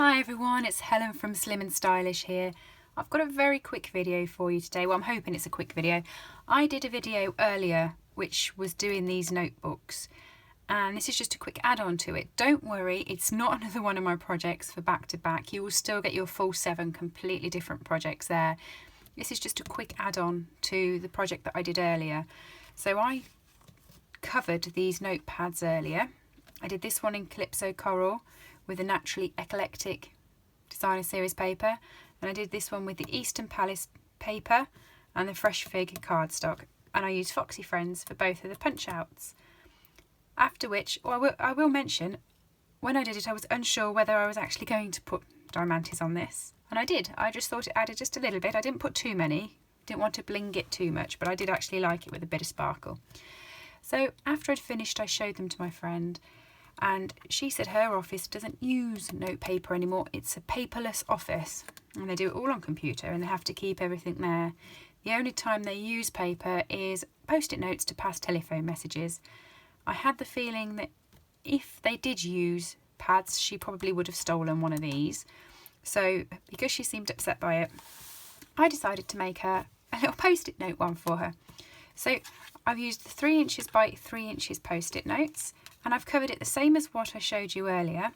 Hi everyone, it's Helen from SlimmandStylish here. I've got a very quick video for you today. Well, I'm hoping it's a quick video. I did a video earlier which was doing these notebooks, and this is just a quick add-on to it. Don't worry, it's not another one of my projects for back to back. You will still get your full 7 completely different projects there. This is just a quick add-on to the project that I did earlier. So I covered these notepads earlier. I did this one in Calypso Coral with a Naturally Eclectic Designer Series paper, and I did this one with the Eastern Palace paper and the Fresh Fig cardstock, and I used Foxy Friends for both of the punch outs. After which, I will mention, when I did it I was unsure whether I was actually going to put diamantes on this, and I did. I just thought it added just a little bit. I didn't put too many, didn't want to bling it too much, but I did actually like it with a bit of sparkle. So after I'd finished I showed them to my friend, and she said her office doesn't use note paper anymore. It's a paperless office, and they do it all on computer, and they have to keep everything there. The only time they use paper is post-it notes to pass telephone messages. I had the feeling that if they did use pads, she probably would have stolen one of these. So because she seemed upset by it, I decided to make her a little post-it note one for her. So I've used the 3 inches by 3 inches post-it notes, and I've covered it the same as what I showed you earlier.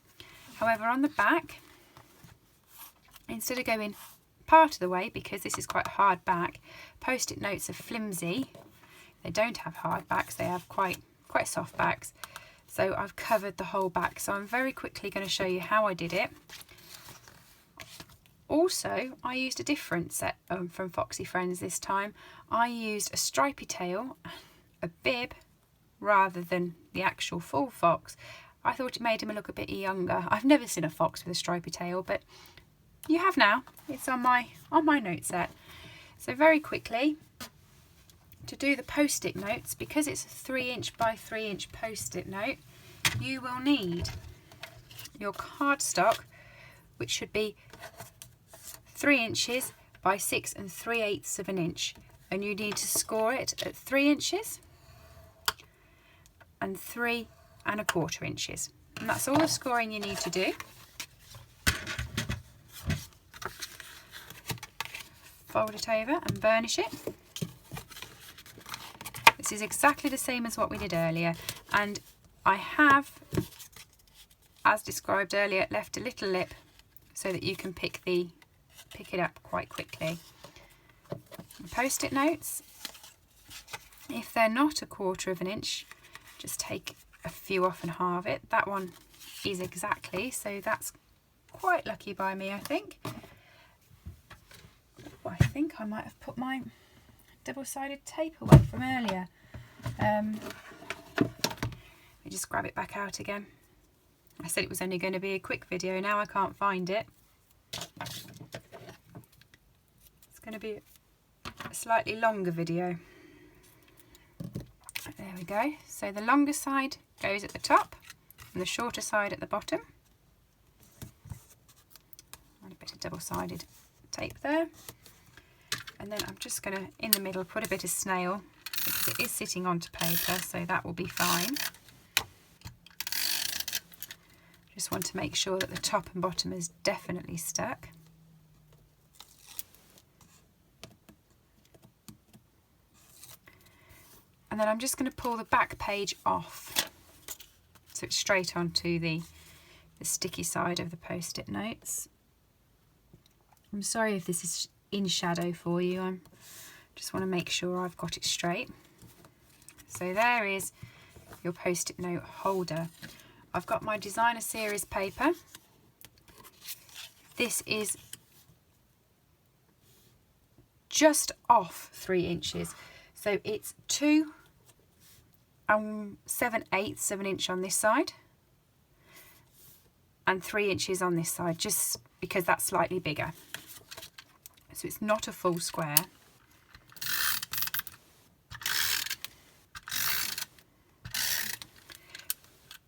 However, on the back, instead of going part of the way, because this is quite hard back, post-it notes are flimsy. They don't have hard backs, they have quite soft backs. So I've covered the whole back. So I'm very quickly going to show you how I did it. Also, I used a different set from Foxy Friends this time. I used a stripy tail, a bib, rather than the actual full fox. I thought it made him look a bit younger. I've never seen a fox with a stripy tail, but you have now. It's on my note set. So very quickly, to do the post-it notes, because it's a 3 inch by 3 inch post-it note, you will need your cardstock, which should be 3 inches by 6 3/8 of an inch, and you need to score it at 3 inches and 3 1/4 inches, and that's all the scoring you need to do. Fold it over and burnish it. This is exactly the same as what we did earlier, and I have, as described earlier, left a little lip so that you can pick it up quite quickly. Post-it notes, if they're not 1/4 of an inch, just take a few off and halve it. That one is exactly, so that's quite lucky by me, I think. Oh, I think I might have put my double-sided tape away from earlier. Let me just grab it back out again. I said it was only going to be a quick video, now I can't find it. It's going to be a slightly longer video. There we go. So the longer side goes at the top and the shorter side at the bottom. And a bit of double-sided tape there. And then I'm just going to, in the middle, put a bit of snail, because it is sitting onto paper, so that will be fine. Just want to make sure that the top and bottom is definitely stuck. And then I'm just going to pull the back page off, so it's straight onto the sticky side of the post-it notes. I'm sorry if this is in shadow for you, I just want to make sure I've got it straight. So there is your post-it note holder. I've got my Designer Series paper. This is just off 3 inches, so it's 2 7/8 of an inch on this side and 3 inches on this side, just because that's slightly bigger. So it's not a full square.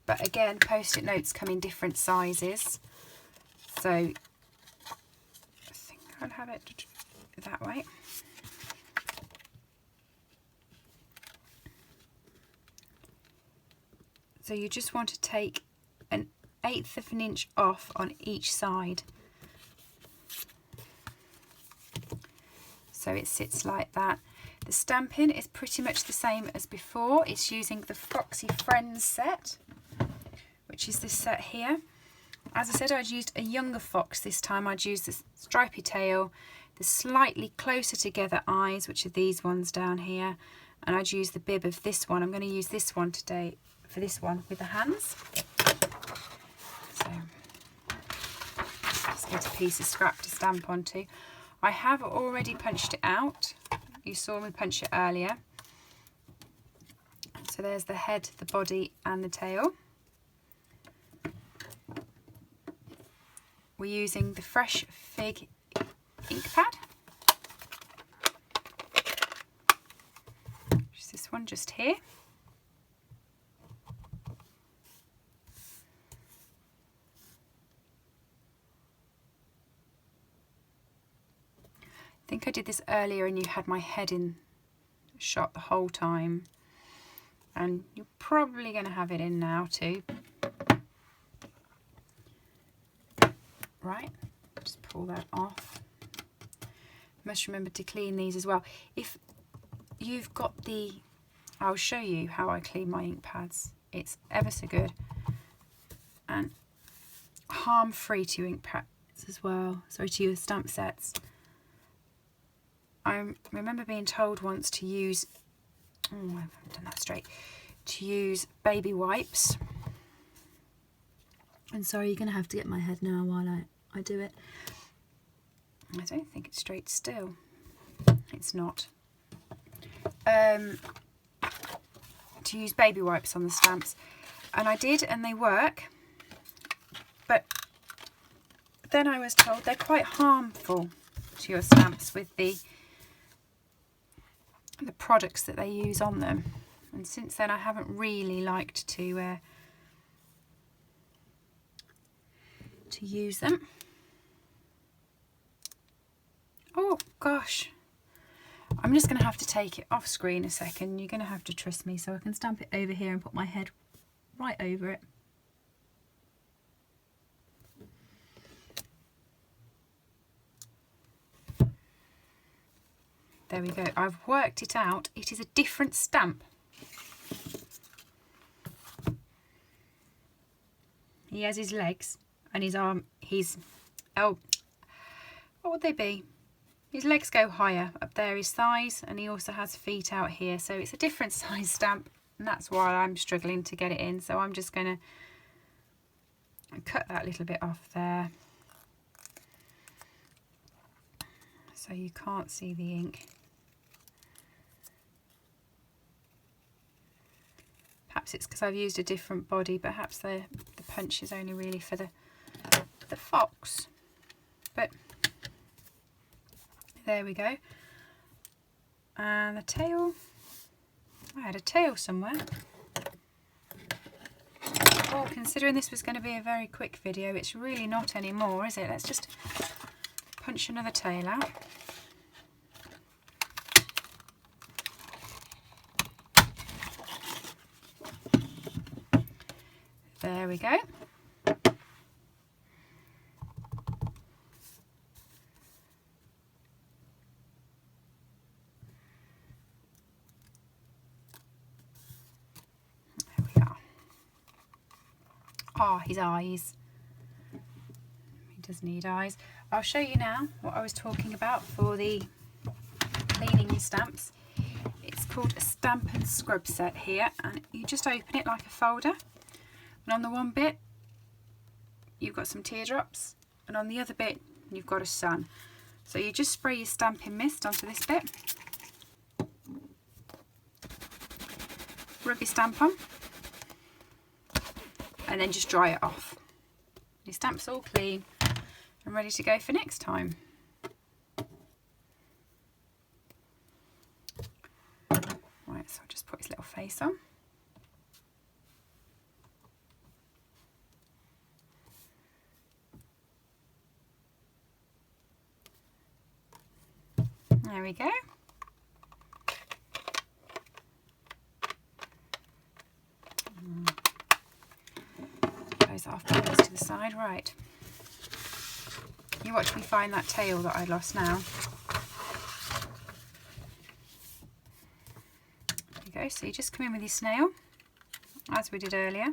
But again, post-it notes come in different sizes, so I think I'll have it that way. So you just want to take an 1/8 of an inch off on each side. So it sits like that. The stamping is pretty much the same as before. It's using the Foxy Friends set, which is this set here. As I said, I'd used a younger fox this time. I'd used the stripy tail, the slightly closer together eyes, which are these ones down here, and I'd use the bib of this one. I'm going to use this one today for this one with the hands. So just get a piece of scrap to stamp onto. I have already punched it out. You saw me punch it earlier. So there's the head, the body and the tail. We're using the Fresh Fig ink pad. Just this one just here. I think I did this earlier and you had my head in shot the whole time, and you're probably going to have it in now too. Right, just pull that off. Must remember to clean these as well. If you've got the, I'll show you how I clean my ink pads. It's ever so good and harm-free to your ink pads as well. Sorry, to your stamp sets. I remember being told once to use, oh, I haven't done that straight, to use baby wipes. And sorry, you're going to have to get my head now while I do it. I don't think it's straight still. It's not. To use baby wipes on the stamps. And I did, and they work. But then I was told they're quite harmful to your stamps with the products that they use on them. And since then I haven't really liked to use them. Oh gosh, I'm just going to have to take it off screen a second. You're going to have to trust me so I can stamp it over here and put my head right over it. There we go. I've worked it out. It is a different stamp. He has his legs and his arm, oh, what would they be? His legs go higher. Up there his thighs, and he also has feet out here. So it's a different size stamp, and that's why I'm struggling to get it in. So I'm just going to cut that little bit off there. So you can't see the ink. Perhaps it's because I've used a different body, perhaps the punch is only really for the fox. But there we go. And the tail, I had a tail somewhere. Well, considering this was going to be a very quick video, it's really not anymore, is it? Let's just punch another tail out. There we go. There we are. Ah, his eyes. He does need eyes. I'll show you now what I was talking about for the cleaning your stamps. It's called a Stampin' Scrub set here, and you just open it like a folder. And on the one bit, you've got some teardrops, and on the other bit, you've got a sun. So you just spray your stamping mist onto this bit, rub your stamp on, and then just dry it off. Your stamp's all clean and ready to go for next time. Right, so I'll just put his little face on. There we go. Close that off, put those to the side. Right, you watch me find that tail that I lost now. There you go. So you just come in with your snail, as we did earlier.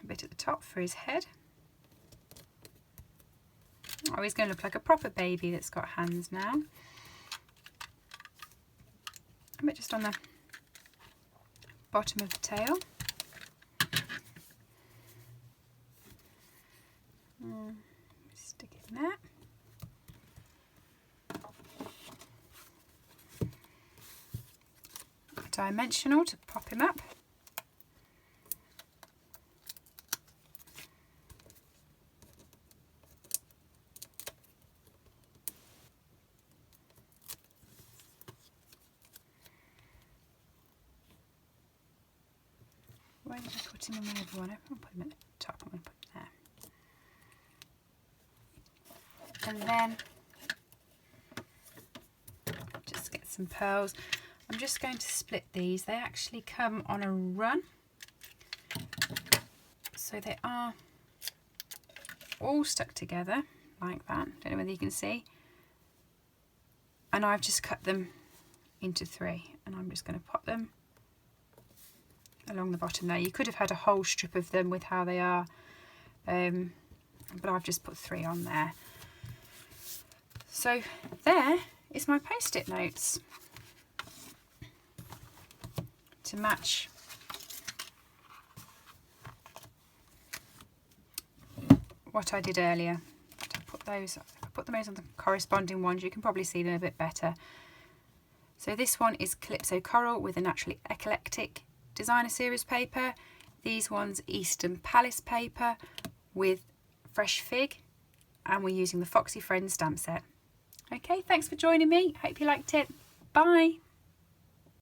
A bit at the top for his head. Oh, he's going to look like a proper baby that's got hands now. A bit just on the bottom of the tail. Stick it in there. Dimensional to pop him up. Where did I put him on the other one? I'll put him at the top. I'm going to put him there. And then just get some pearls. I'm just going to split these. They actually come on a run. So they are all stuck together like that. Don't know whether you can see. And I've just cut them into 3. And I'm just going to pop them along the bottom there. You could have had a whole strip of them with how they are. But I've just put 3 on there. So there is my post-it notes to match what I did earlier. I put those on the corresponding ones. You can probably see them a bit better. So this one is Calypso Coral with a Naturally Eclectic Designer Series paper. These ones Eastern Palace paper with Fresh Fig, and we're using the Foxy Friends stamp set. Okay, thanks for joining me. Hope you liked it. Bye.